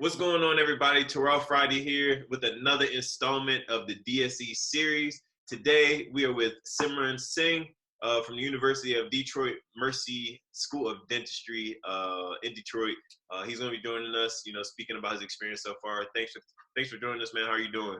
What's going on, everybody? Terrell Friday here with another installment of the DSE series. Today, we are with Simran Singh from the University of Detroit Mercy School of Dentistry in Detroit. He's going to be joining us, speaking about his experience so far. Thanks for joining us, man. How are you doing?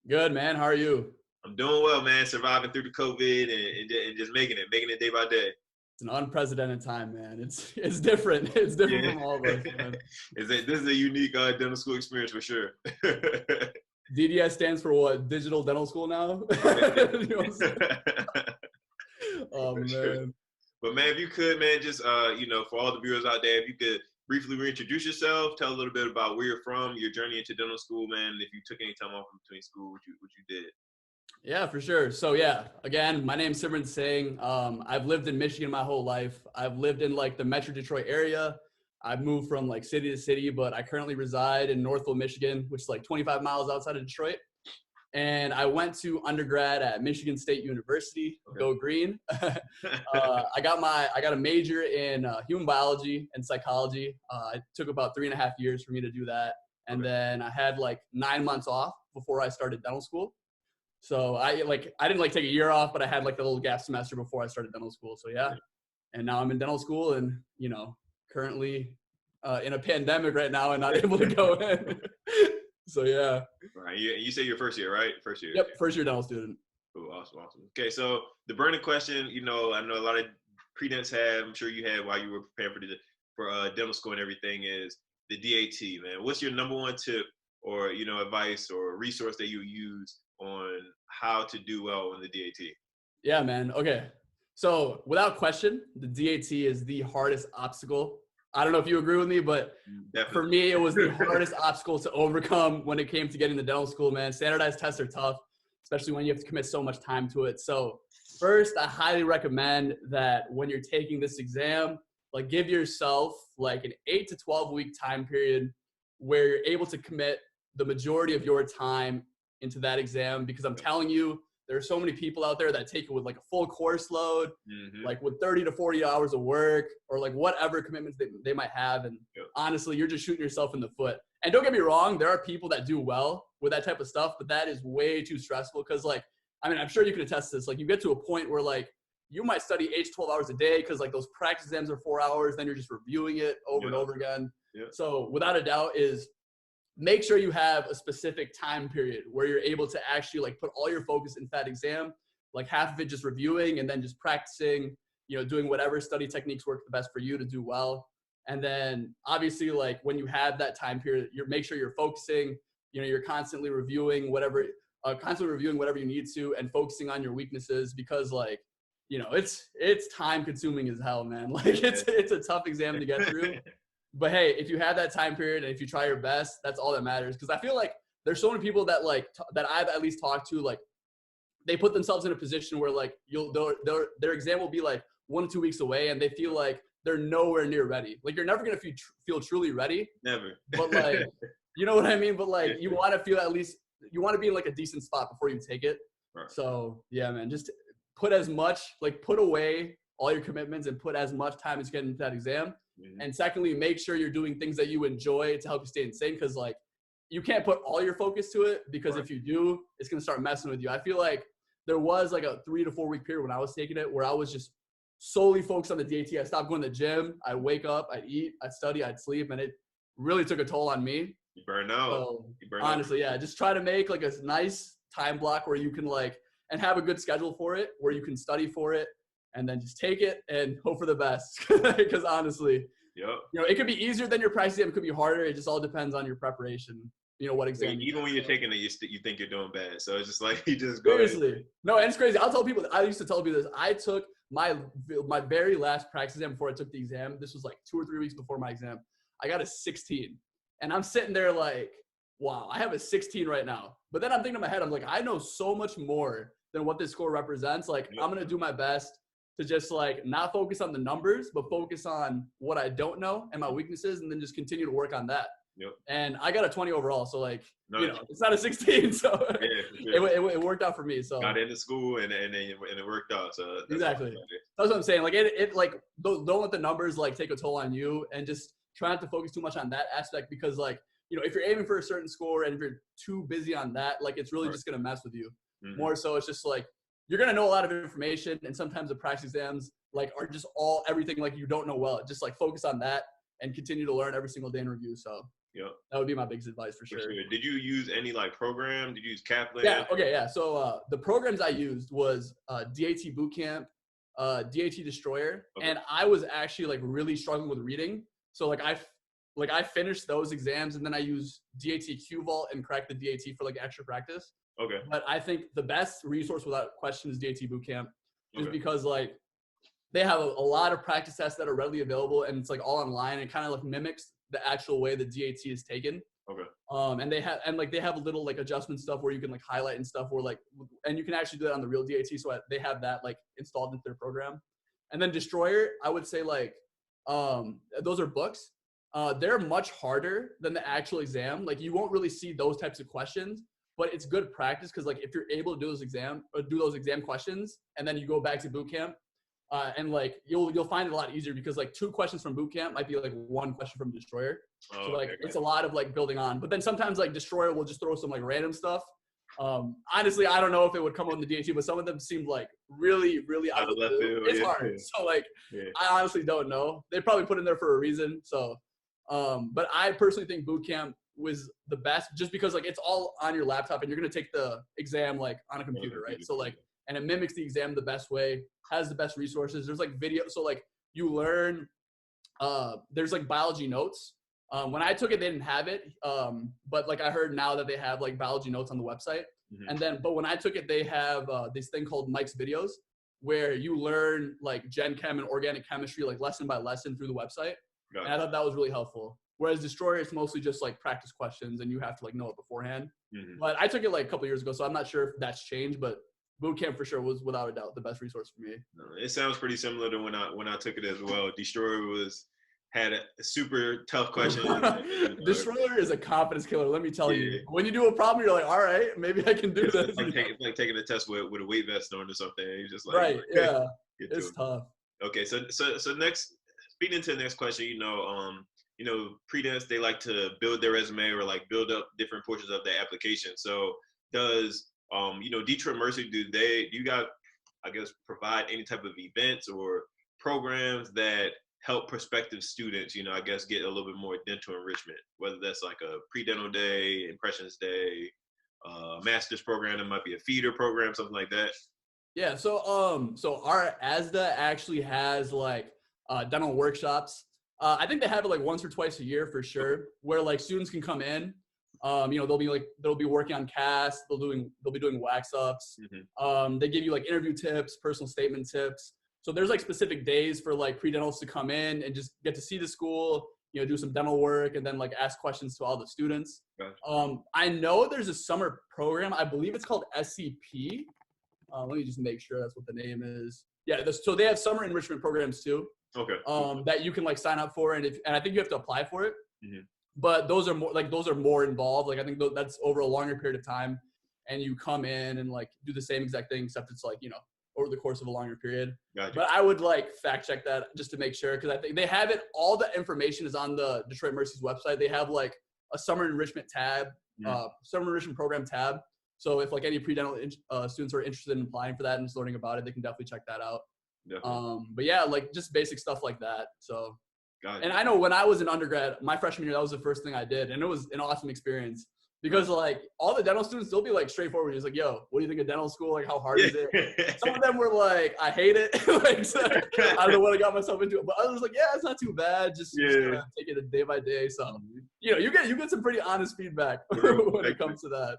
Good, man. How are you? I'm doing well, man. Surviving through the COVID and just making it day by day. It's an unprecedented time, man. It's different. It's different from all of us, man. This is a unique dental school experience for sure. DDS stands for what? Digital Dental School now? Oh, man. Sure. But, man, if you could, man, just, for all the viewers out there, if you could briefly reintroduce yourself, tell a little bit about where you're from, your journey into dental school, man, and if you took any time off in between school, what you did. Yeah, for sure. So yeah, again, my name's Simran Singh. I've lived in Michigan my whole life. I've lived in like the Metro Detroit area. I've moved from like city to city, but I currently reside in Northville, Michigan, which is like 25 miles outside of Detroit. And I went to undergrad at Michigan State University. Okay. Go Green. I got a major in human biology and psychology. It took about 3.5 years for me to do that. And then I had like 9 months off before I started dental school. So I didn't take a year off, but I had like the little gap semester before I started dental school. So yeah. And now I'm in dental school and, currently in a pandemic right now and not able to go in. So yeah. Right. You say you're first year, right? First year. Yep. First year dental student. Oh, awesome. Okay. So the burning question, I know a lot of pre-dents have, I'm sure you had while you were preparing for dental school and everything, is the DAT, man. What's your number one tip or, advice or resource that you use on how to do well in the DAT? Yeah, man. Okay. So without question, the DAT is the hardest obstacle. I don't know if you agree with me, but definitely. For me, it was the hardest obstacle to overcome when it came to getting to dental school, man. Standardized tests are tough, especially when you have to commit so much time to it. So first, I highly recommend that when you're taking this exam, give yourself an 8 to 12 week time period where you're able to commit the majority of your time into that exam, because I'm telling you, there are so many people out there that take it with a full course load, with 30 to 40 hours of work or whatever commitments they might have. And honestly, you're just shooting yourself in the foot. And don't get me wrong, there are people that do well with that type of stuff, but that is way too stressful. Cause I'm sure you can attest to this. You get to a point where you might study 8 to 12 hours a day because those practice exams are 4 hours. Then you're just reviewing it over and over again. Yeah. So without a doubt is make sure you have a specific time period where you're able to actually put all your focus into that exam, half of it just reviewing and then just practicing, doing whatever study techniques work the best for you to do well. And then obviously when you have that time period, make sure you're focusing, you're constantly reviewing whatever you need to and focusing on your weaknesses, because it's time consuming as hell, man. It's a tough exam to get through. But hey, if you have that time period and if you try your best, that's all that matters. Because I feel there's so many people that that I've at least talked to, they put themselves in a position where their exam will be 1 to 2 weeks away, and they feel they're nowhere near ready. You're never gonna feel truly ready. Never. But you know what I mean. But you want to feel you want to be in a decent spot before you take it. Right. So yeah, man, just put as much put away all your commitments and put as much time as you get into that exam. Mm-hmm. And secondly, make sure you're doing things that you enjoy to help you stay insane, because you can't put all your focus to it, because if you do, it's going to start messing with you. I feel there was a 3 to 4 week period when I was taking it where I was just solely focused on the DAT. I stopped going to the gym. I'd wake up, I'd eat, I'd study, I'd sleep, and it really took a toll on me. You burn out. So, honestly, yeah, just try to make a nice time block where you can and have a good schedule for it, where you can study for it. And then just take it and hope for the best. Because honestly, it could be easier than your practice exam. It could be harder. It just all depends on your preparation. What exam. Even when you're taking it, you think you're doing bad. So it's just you just go. Seriously. No, and it's crazy. I used to tell people this. I took my very last practice exam before I took the exam. This was 2 or 3 weeks before my exam. I got a 16. And I'm sitting there wow, I have a 16 right now. But then I'm thinking in my head, I'm I know so much more than what this score represents. I'm going to do my best to just not focus on the numbers, but focus on what I don't know and my weaknesses, and then just continue to work on that. Yep. And I got a 20 overall. So it's not a 16. So it worked out for me. So got into school and it worked out. So exactly. That's what I'm saying. Don't let the numbers take a toll on you, and just try not to focus too much on that aspect, because you know, if you're aiming for a certain score and if you're too busy on that, like it's really just going to mess with you. More so it's just like, you're going to know a lot of information, and sometimes the practice exams like are just everything like you don't know well. Just like focus on that and continue to learn every single day in review. So that would be my biggest advice for sure. Did you use any like program? Did you use Kaplan? Yeah. Okay. Yeah. So the programs I used was DAT Bootcamp, DAT Destroyer, and I was actually like really struggling with reading. So like I finished those exams, and then I used DAT QVault and cracked the DAT for like extra practice. Okay. But I think the best resource without question is DAT Bootcamp, just because like they have a lot of practice tests that are readily available, and it's like all online, and kind of like mimics the actual way the DAT is taken. Okay. And they have a little like adjustment stuff where you can like highlight and stuff, or like, and you can actually do that on the real DAT. So they have that like installed into their program. And then Destroyer, I would say like, those are books. They're much harder than the actual exam. Like you won't really see those types of questions, but it's good practice. Cause like if you're able to do those exam questions, and then you go back to boot camp, and like you'll find it a lot easier, because like 2 questions from boot camp might be like 1 question from Destroyer. So like it's a lot of like building on. But then sometimes like Destroyer will just throw some like random stuff. Honestly, I don't know if it would come on the DAT, but some of them seemed like really, really out of left field. It's hard. So like I honestly don't know. They probably put in there for a reason. So but I personally think boot camp was the best, just because like it's all on your laptop, and you're gonna take the exam like on a computer, right? So like, and it mimics the exam the best way, has the best resources. There's like video, so like you learn. There's like biology notes. When I took it, they didn't have it, but like I heard now that they have like biology notes on the website. And then, but when I took it, they have this thing called Mike's Videos, where you learn like Gen Chem and organic chemistry like lesson by lesson through the website. And I thought that was really helpful. Whereas Destroyer, it's mostly just like practice questions, and you have to like know it beforehand. But I took it like a couple years ago, so I'm not sure if that's changed, but Bootcamp for sure was without a doubt the best resource for me. It sounds pretty similar to when I took it as well. Destroyer had a super tough question. Destroyer is a confidence killer, let me tell you. When you do a problem, you're like, all right, maybe I can do this. It's like taking a test with a weight vest on or something. You're just like, right, yeah, it's tough. Okay, so next, speaking into the next question, pre-dents, they like to build their resume or like build up different portions of their application. So does Detroit Mercy, do you guys, I guess, provide any type of events or programs that help prospective students, I guess, get a little bit more dental enrichment, whether that's like a pre-dental day, impressions day, master's program, it might be a feeder program, something like that? Yeah, so our ASDA actually has like dental workshops. I think they have it like once or twice a year for sure, where like students can come in. They'll be working on casts. They'll be doing wax ups. They give you like interview tips, personal statement tips. So there's like specific days for like pre-dentals to come in and just get to see the school, do some dental work, and then like ask questions to all the students. Gotcha. I know there's a summer program. I believe it's called SCP. Let me just make sure that's what the name is. Yeah. So they have summer enrichment programs too. Okay. That you can like sign up for, and I think you have to apply for it. But those are more involved. Like I think that's over a longer period of time, and you come in and like do the same exact thing, except it's like over the course of a longer period. Gotcha. But I would like fact check that just to make sure, because I think they have it. All the information is on the Detroit Mercy's website. They have like a summer enrichment tab, summer enrichment program tab. So if like any pre-dental students are interested in applying for that and just learning about it, they can definitely check that out. But yeah, like just basic stuff like that. So. And I know when I was in undergrad, my freshman year, that was the first thing I did. And it was an awesome experience, because like all the dental students, they'll be like straightforward. He's like, yo, what do you think of dental school? Like, how hard is it? Some of them were like, I hate it. I don't know what I got myself into. But others like, yeah, it's not too bad. Just take it day by day. So, you get some pretty honest feedback when it comes to that.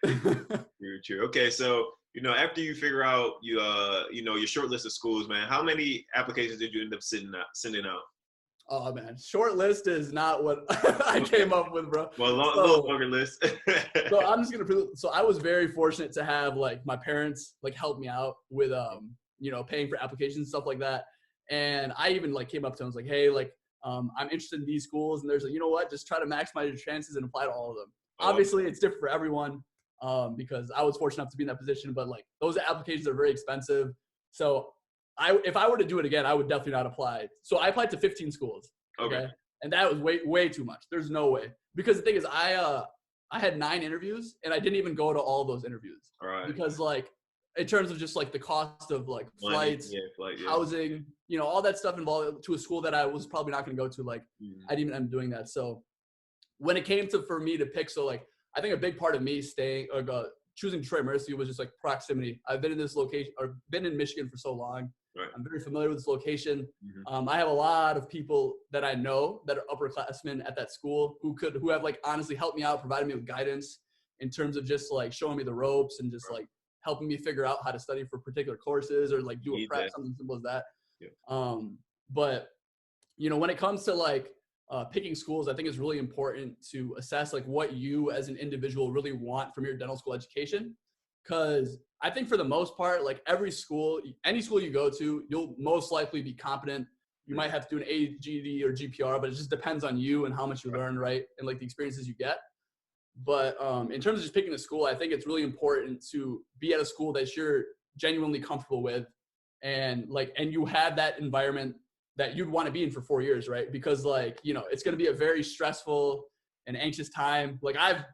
Very true. Okay. So, after you figure out your short list of schools, man, how many applications did you end up sending out? Oh man, short list is not what I came up with, bro. Well, a little longer list. So I'm just so I was very fortunate to have like my parents like help me out with paying for applications and stuff like that. And I even like came up to them and was like, hey, like I'm interested in these schools, and there's like, just try to maximize your chances and apply to all of them. Obviously, it's different for everyone. Because I was fortunate enough to be in that position, but like those applications are very expensive. So if I were to do it again, I would definitely not apply. So I applied to 15 schools. Okay. And that was way too much. There's no way. Because the thing is, I had 9 interviews and I didn't even go to all those interviews. All right. Because like, in terms of just like the cost of like flights, housing, you know, all that stuff involved to a school that I was probably not going to go to. Like, I didn't end up doing that. So when it came to, for me to pick, so like, I think a big part of me staying or choosing Detroit Mercy was just like proximity. I've been in this location or been in Michigan for so long. Right. I'm very familiar with this location. I have a lot of people that I know that are upperclassmen at that school who have like honestly helped me out, provided me with guidance in terms of just like showing me the ropes and just like helping me figure out how to study for particular courses or like do a prep, something simple as that. Yeah. But you know, when it comes to like picking schools, I think it's really important to assess like what you as an individual really want from your dental school education. Because I think for the most part, like every school, any school you go to, you'll most likely be competent. You might have to do an AGD or GPR, but it just depends on you and how much you learn, right? And like the experiences you get. But in terms of just picking a school, I think it's really important to be at a school that you're genuinely comfortable with and you have that environment that you'd want to be in for 4 years, right? Because like, you know, it's going to be a very stressful and anxious time. Like I'm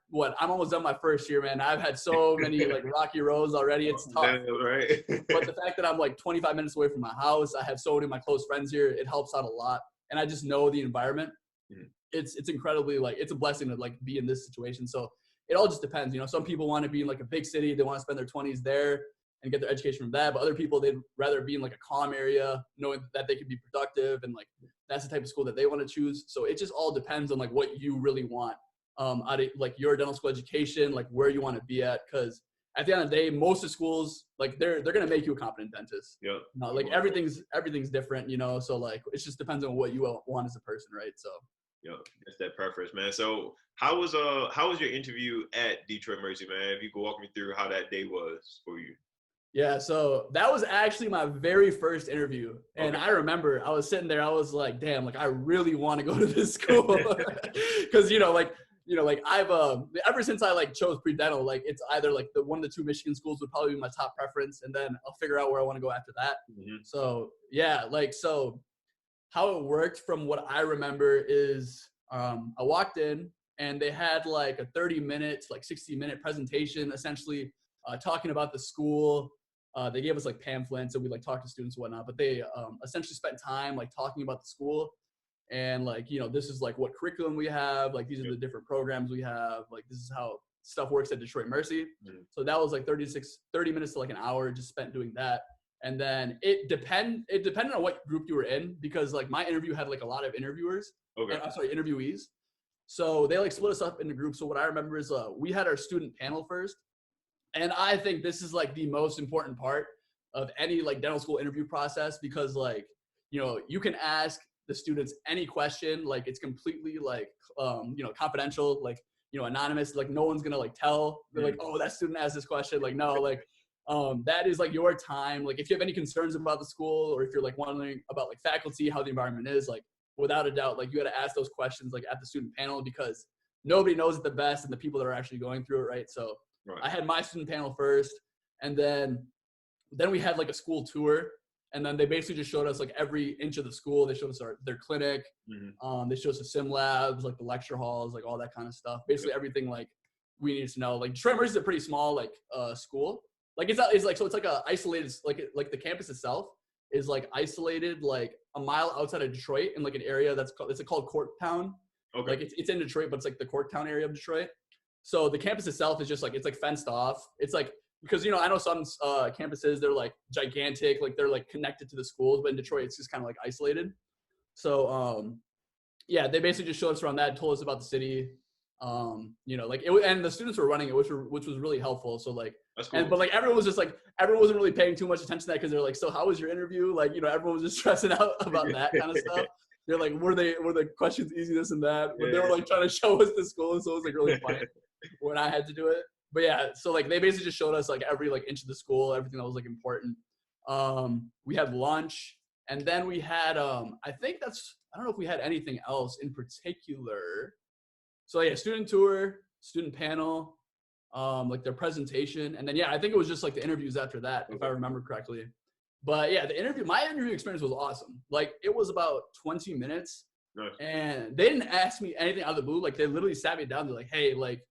almost done my first year, man. I've had so many like rocky roads already. It's tough. Right. But the fact that I'm like 25 minutes away from my house, I have so many of my close friends here. It helps out a lot. And I just know the environment. It's incredibly like, it's a blessing to like be in this situation. So it all just depends. You know, some people want to be in like a big city. They want to spend their 20s there and get their education from that. But other people, they'd rather be in like a calm area, knowing that they can be productive and like that's the type of school that they want to choose. So it just all depends on like what you really want out of like your dental school education, like where you want to be at. Because at the end of the day, most of schools, like they're going to make you a competent dentist. Yeah. Like everything's different, you know? So like, it just depends on what you want as a person. Right. So. Yeah, that's that preference, man. So how was your interview at Detroit Mercy, man? If you could walk me through how that day was for you. Yeah, so that was actually my very first interview. And I remember I was sitting there, I was like, damn, like I really want to go to this school. Cause I've ever since I like chose pre-dental, like it's either like one of the 2 Michigan schools would probably be my top preference. And then I'll figure out where I want to go after that. So yeah, so how it worked from what I remember is I walked in and they had like a 30-minute, like 60-minute presentation, essentially talking about the school. They gave us like pamphlets and we like talked to students and whatnot, but they essentially spent time like talking about the school and like, you know, this is like what curriculum we have, like these are the different programs we have, like this is how stuff works at Detroit Mercy. So that was like 30 minutes to like an hour just spent doing that. And then it depended on what group you were in, because like my interview had like a lot of interviewers. Interviewees. So they like split us up into groups. So what I remember is we had our student panel first. And I think this is like the most important part of any like dental school interview process, because like, you know, you can ask the students any question, like it's completely like, you know, confidential, like, you know, anonymous, like no one's gonna like tell. They're like, oh, that student asked this question. Like, no, like, that is like your time. Like if you have any concerns about the school, or if you're like wondering about like faculty, how the environment is, like without a doubt, like you got to ask those questions like at the student panel, because nobody knows it the best and the people that are actually going through it. Right. So I had my student panel first, and then we had like a school tour, and then they basically just showed us like every inch of the school. They showed us their clinic. They showed us the sim labs, like the lecture halls, like all that kind of stuff. Basically everything like we needed to know. Like Detroit Mercy is a pretty small like school. Like it's like a isolated, like the campus itself is like isolated like a mile outside of Detroit in like an area it's called Corktown. Like it's in Detroit, but it's like the Corktown area of Detroit. So the campus itself is just like, it's like fenced off. It's like, because, you know, I know some campuses, they're like gigantic, like they're like connected to the schools, but in Detroit, it's just kind of like isolated. So, yeah, they basically just showed us around that, told us about the city, you know, like and the students were running it, which was really helpful. So like, that's cool. But like everyone wasn't really paying too much attention to that, because they're like, so how was your interview? Like, you know, everyone was just stressing out about that kind of stuff. They're like, were the questions easy, this and that? But they were like trying to show us the school, so it was like really funny when I had to do it. But yeah, so like they basically just showed us like every like inch of the school, everything that was like important. We had lunch, and then we had I don't know if we had anything else in particular. So yeah, student tour, student panel, like their presentation, and then yeah, I think it was just like the interviews after that, if I remember correctly. But yeah, my interview experience was awesome. Like it was about 20 minutes. Nice. And they didn't ask me anything out of the blue. Like they literally sat me down. They're like, hey, like,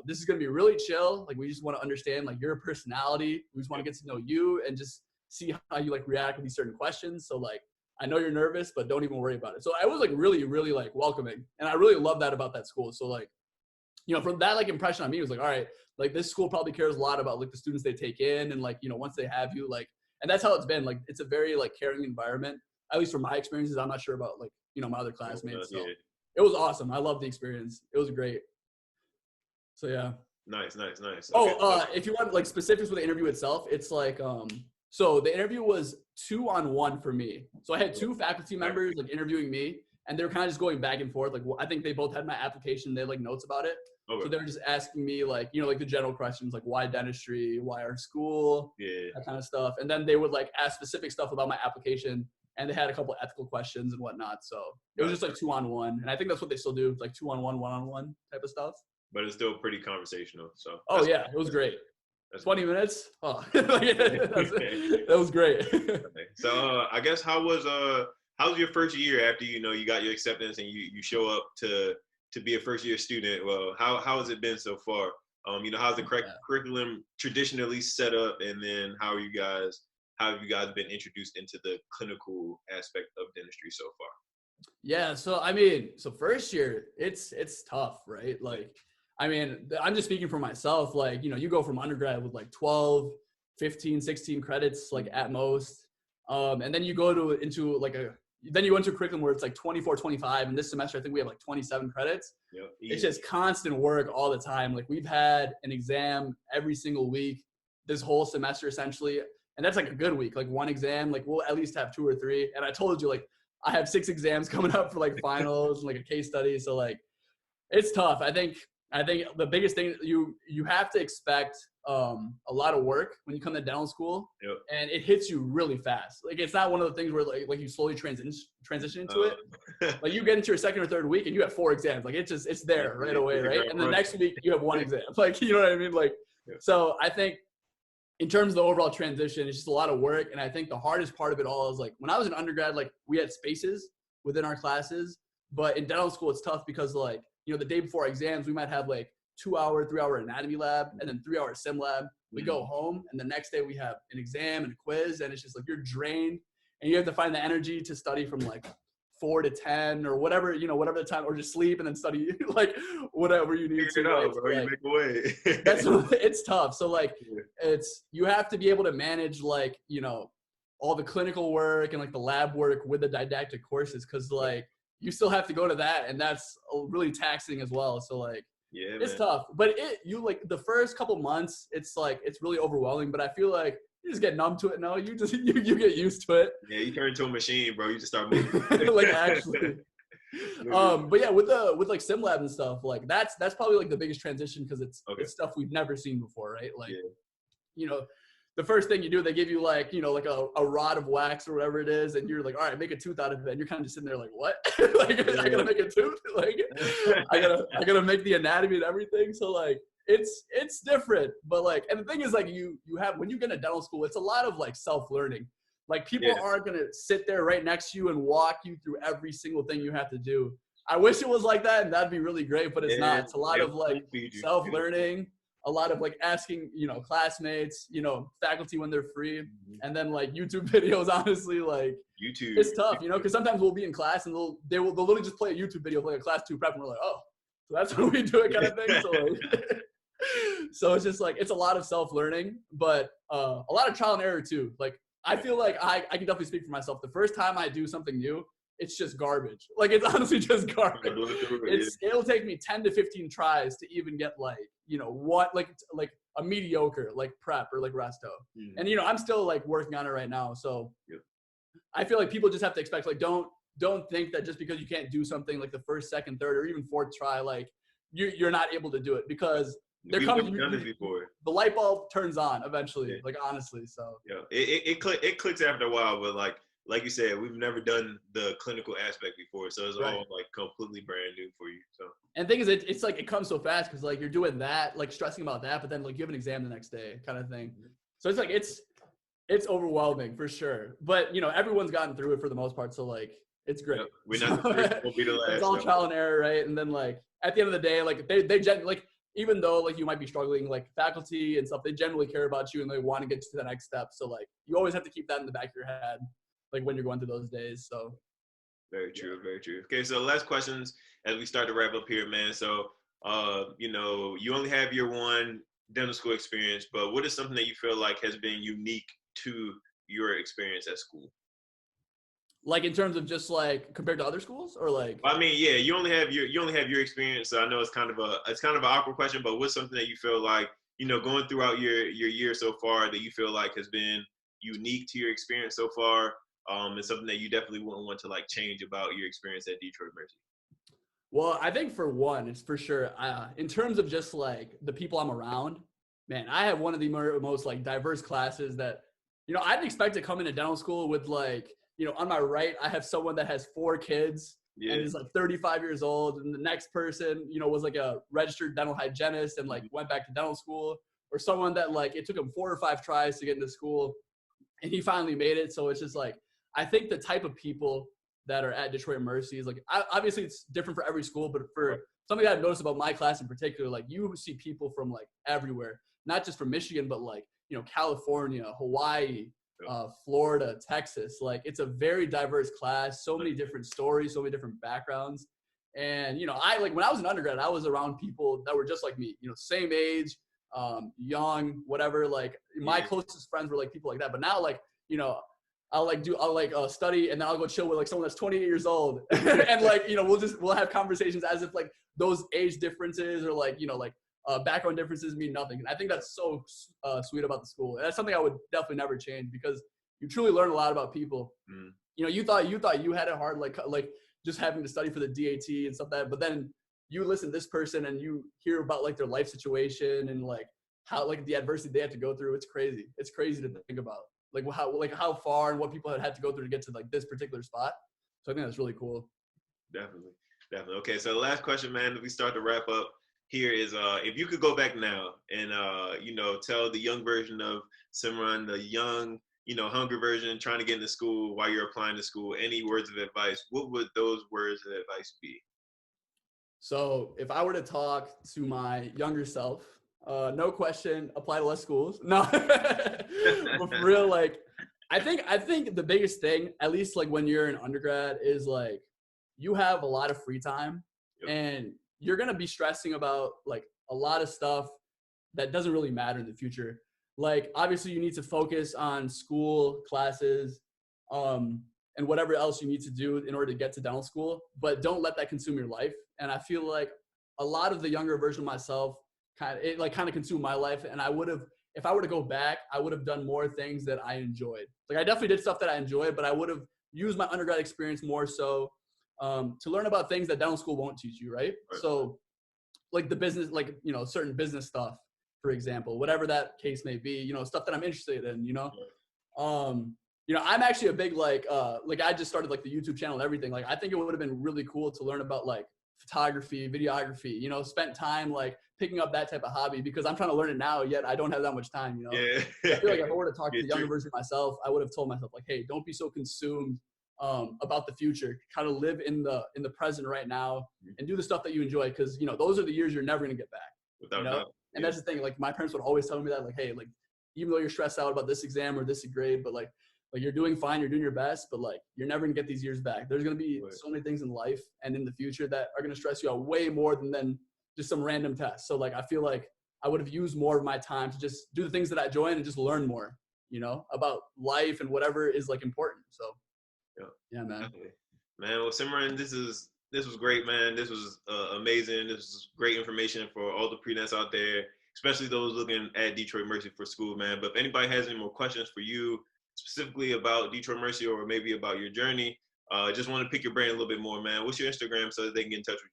this is going to be really chill. Like, we just want to understand like your personality. We just want to get to know you and just see how you like react with these certain questions. So like, I know you're nervous, but don't even worry about it. So I was like really, really like welcoming. And I really love that about that school. So like, you know, from that like impression on me, it was like, all right, like this school probably cares a lot about like the students they take in. And like, you know, once they have you, like, and that's how it's been. Like, it's a very like caring environment, at least from my experiences. I'm not sure about like, you know, my other classmates. So it was awesome. I loved the experience. It was great. So yeah. Nice. Okay. Oh, if you want like specifics with the interview itself, it's like, so the interview was 2-on-1 for me. So I had 2 faculty members like interviewing me, and they were kind of just going back and forth. Like, I think they both had my application. They had like notes about it. Okay. So they were just asking me like, you know, like the general questions, like why dentistry, why our school, that kind of stuff. And then they would like ask specific stuff about my application, and they had a couple of ethical questions and whatnot. So it was just like 2-on-1. And I think that's what they still do, like 2-on-1, 1-on-1 type of stuff. But it's still pretty conversational. So. Oh yeah, it was great. 20 minutes. Oh, that was great. Okay. So I guess how was your first year after you know you got your acceptance and you show up to be a first year student? Well, how has it been so far? You know, how's the curriculum traditionally set up, and then how have you guys been introduced into the clinical aspect of dentistry so far? Yeah, so I mean, first year it's tough, right? Like, I mean, I'm just speaking for myself. Like, you know, you go from undergrad with like 12, 15, 16 credits, like at most. And then you go into a curriculum where it's like 24, 25. And this semester, I think we have like 27 credits. Yep. It's just constant work all the time. Like, we've had an exam every single week this whole semester, essentially. And that's like a good week, like one exam, like we'll at least have 2 or 3. And I told you, like, I have 6 exams coming up for like finals and like a case study. So like, it's tough. I think the biggest thing, you have to expect a lot of work when you come to dental school. Yep. And it hits you really fast. Like, it's not one of the things where like you slowly transition into it. Like, you get into your 2nd or 3rd week and you have 4 exams. Like, it's there right away, right? And the next week you have 1 exam. Like, you know what I mean? Like, so I think in terms of the overall transition, it's just a lot of work. And I think the hardest part of it all is like, when I was an undergrad, like we had spaces within our classes, but in dental school, it's tough because like, you know, the day before exams, we might have like 2-hour, 3-hour anatomy lab and then 3-hour sim lab. We go home, and the next day we have an exam and a quiz, and it's just like you're drained, and you have to find the energy to study from like 4 to 10 or whatever, you know, whatever the time, or just sleep and then study like whatever you need to. Out, bro. Like, you make a way. It's tough. So like, you have to be able to manage like, you know, all the clinical work and like the lab work with the didactic courses, because like you still have to go to that, and that's really taxing as well. So like, it's tough, but you like the first couple months, it's like, it's really overwhelming, but I feel like you just get numb to it now. You get used to it. Yeah, you turn into a machine, bro. You just start moving. Like, actually. But yeah, with like sim lab and stuff, like that's probably like the biggest transition, because it's stuff we've never seen before, right? Like, you know, the first thing you do, they give you like, you know, like a rod of wax or whatever it is, and you're like, all right, make a tooth out of it. And you're kind of just sitting there like, what? Like, I gotta make a tooth? Like, I gotta make the anatomy and everything. So like, it's different. But like, and the thing is, like, you have, when you get into dental school, it's a lot of like self-learning. Like, people aren't gonna sit there right next to you and walk you through every single thing you have to do. I wish it was like that, and that'd be really great, but it's not. It's a lot of like self-learning. A lot of like asking, you know, classmates, you know, faculty when they're free, and then like YouTube videos. Honestly, like YouTube, it's tough, you know, because sometimes we'll be in class and they'll literally just play a YouTube video of like a class 2 prep, and we're like, oh, so that's how we do it, kind of thing. So, like, so it's just like, it's a lot of self-learning, but a lot of trial and error too. Like, I feel like I can definitely speak for myself. The first time I do something new, it's just garbage. Like, it's honestly just garbage. It'll take me 10 to 15 tries to even get like, you know, what, like a mediocre, like prep or like resto. And, you know, I'm still like working on it right now. So I feel like people just have to expect, like, don't think that just because you can't do something like the first, second, third, or even 4th try, like you're not able to do it, because they're coming. The light bulb turns on eventually, like, honestly. So it clicks after a while, but like you said, we've never done the clinical aspect before, so it's all like completely brand new for you. So, and the thing is, it's like, it comes so fast, because like you're doing that, like stressing about that, but then like you have an exam the next day, kind of thing. So it's like, it's overwhelming for sure. But you know, everyone's gotten through it for the most part, so like It's great. Yep. We're not the first, we'll be the last. It's all trial and error, right? And then like at the end of the day, like they like even though like you might be struggling, like faculty and stuff, they generally care about you and they want to get you to the next step. So like you always have to keep that in the back of your head, like when you're going through those days. So very true, very true. Okay, so last questions as we start to wrap up here, man. So you know, you only have year one dental school experience, but what is something that you feel like has been unique to your experience at school? Like in terms of just like compared to other schools, or like? I mean, yeah, you only have your experience. So I know it's kind of an awkward question, but what's something that you feel like, you know, going throughout your year so far that you feel like has been unique to your experience so far, and something that you definitely wouldn't want to like change about your experience at Detroit Mercy? Well, I think for one, it's for sure. In terms of just like the people I'm around, man, I have one of the most like diverse classes that, you know, I didn't expect to come into dental school with like, you know, on my right, I have someone that has 4 kids and is like 35 years old. And the next person, you know, was like a registered dental hygienist and like went back to dental school, or someone that like, it took him 4 or 5 tries to get into school and he finally made it. So it's just like, I think the type of people that are at Detroit Mercy is like, obviously it's different for every school, but for something that I've noticed about my class in particular, like you see people from like everywhere, not just from Michigan, but like, you know, California, Hawaii, Florida, Texas. Like it's a very diverse class, so many different stories, so many different backgrounds. And, you know, I like when I was an undergrad, I was around people that were just like me, you know, same age, young, whatever. Like my closest friends were like people like that. But now like, you know, I'll study and then I'll go chill with like someone that's 28 years old and like, you know, we'll have conversations as if like those age differences or like, you know, like background differences mean nothing. And I think that's so sweet about the school. And that's something I would definitely never change because you truly learn a lot about people. You know, you thought you had it hard, like just having to study for the DAT and stuff like that, but then you listen to this person and you hear about like their life situation and like how like the adversity they have to go through. It's crazy. It's crazy to think about. Like how far and what people had to go through to get to like this particular spot. So I think that's really cool. Definitely. Okay, so the last question, man, as we start to wrap up here is if you could go back now and you know, tell the young version of Simran, the young, you know, hungry version trying to get into school while you're applying to school, any words of advice, what would those words of advice be? So if I were to talk to my younger self, no question, apply to less schools. No, but for real, like, I think the biggest thing, at least like when you're an undergrad, is like you have a lot of free time and you're going to be stressing about like a lot of stuff that doesn't really matter in the future. Like, obviously you need to focus on school, classes, and whatever else you need to do in order to get to dental school, but don't let that consume your life. And I feel like a lot of the younger version of myself kind of consumed my life. And I would have, if I were to go back, I would have done more things that I enjoyed. Like I definitely did stuff that I enjoyed, but I would have used my undergrad experience more so to learn about things that dental school won't teach you, right? So like the business, like, you know, certain business stuff, for example, whatever that case may be, you know, stuff that I'm interested in, you know? You know, I'm actually a big, like I just started like the YouTube channel and everything. Like, I think it would have been really cool to learn about like photography, videography, you know, spent time like picking up that type of hobby because I'm trying to learn it now, yet I don't have that much time, you know? I feel like if I were to talk to the younger version of myself, I would have told myself like, hey, don't be so consumed about the future. Kind of live in the present right now and do the stuff that you enjoy. Cause you know, those are the years you're never going to get back. Without you know? doubt. And that's the thing. Like my parents would always tell me that, like, hey, like, even though you're stressed out about this exam or this grade, but like you're doing fine, you're doing your best, but like, you're never gonna get these years back. There's gonna be so many things in life and in the future that are gonna stress you out way more than just some random test. So like, I feel like I would have used more of my time to just do the things that I enjoy and just learn more, you know, about life and whatever is like important. So yeah, man. Definitely. Man, well, Simran, this was great, man. This was amazing. This was great information for all the pre-nets out there, especially those looking at Detroit Mercy for school, man. But if anybody has any more questions for you, specifically about Detroit Mercy or maybe about your journey, just want to pick your brain a little bit more, man. What's your Instagram so that they can get in touch with you?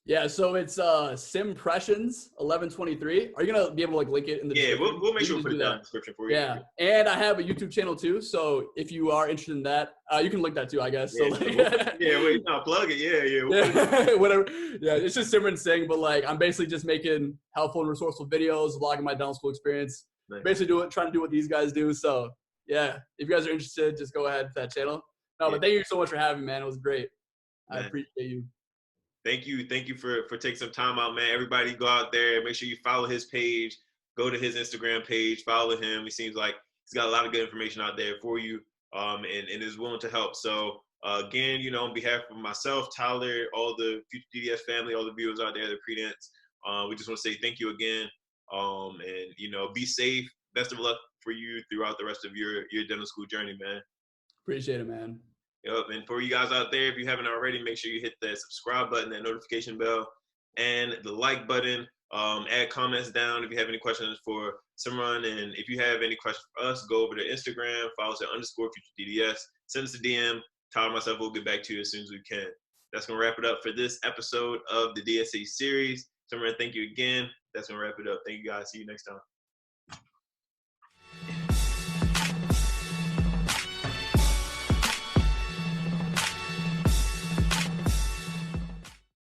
Yeah, so it's Simpressions1123. Are you gonna be able to like link it in the description? Yeah, we'll make sure we put it down in the description for you. Yeah, and I have a YouTube channel too. So if you are interested in that, you can link that too, I guess. Yeah, so, like, plug it. Yeah, whatever. Yeah, it's just Simran Singh, but like I'm basically just making helpful and resourceful videos, vlogging my dental school experience. Nice. Basically trying to do what these guys do. So yeah, if you guys are interested, just go ahead to that channel. No, but thank you so much for having me, man. It was great. Man. I appreciate you. Thank you for taking some time out, man. Everybody go out there, make sure you follow his page, go to his Instagram page, follow him. He seems like he's got a lot of good information out there for you, and is willing to help. So again, you know, on behalf of myself, Tyler, all the FutureDDS family, all the viewers out there, the pre-dents, we just want to say thank you again, and you know, be safe. Best of luck for you throughout the rest of your dental school journey, man. Appreciate it, man. Yep, and for you guys out there, if you haven't already, make sure you hit that subscribe button, that notification bell, and the like button. Add comments down if you have any questions for Simran, and if you have any questions for us, go over to Instagram, follow us at _FutureDDS, send us a DM. Tyler and myself will get back to you as soon as we can. That's going to wrap it up for this episode of the DSA series. Simran, thank you again. That's going to wrap it up. Thank you guys. See you next time.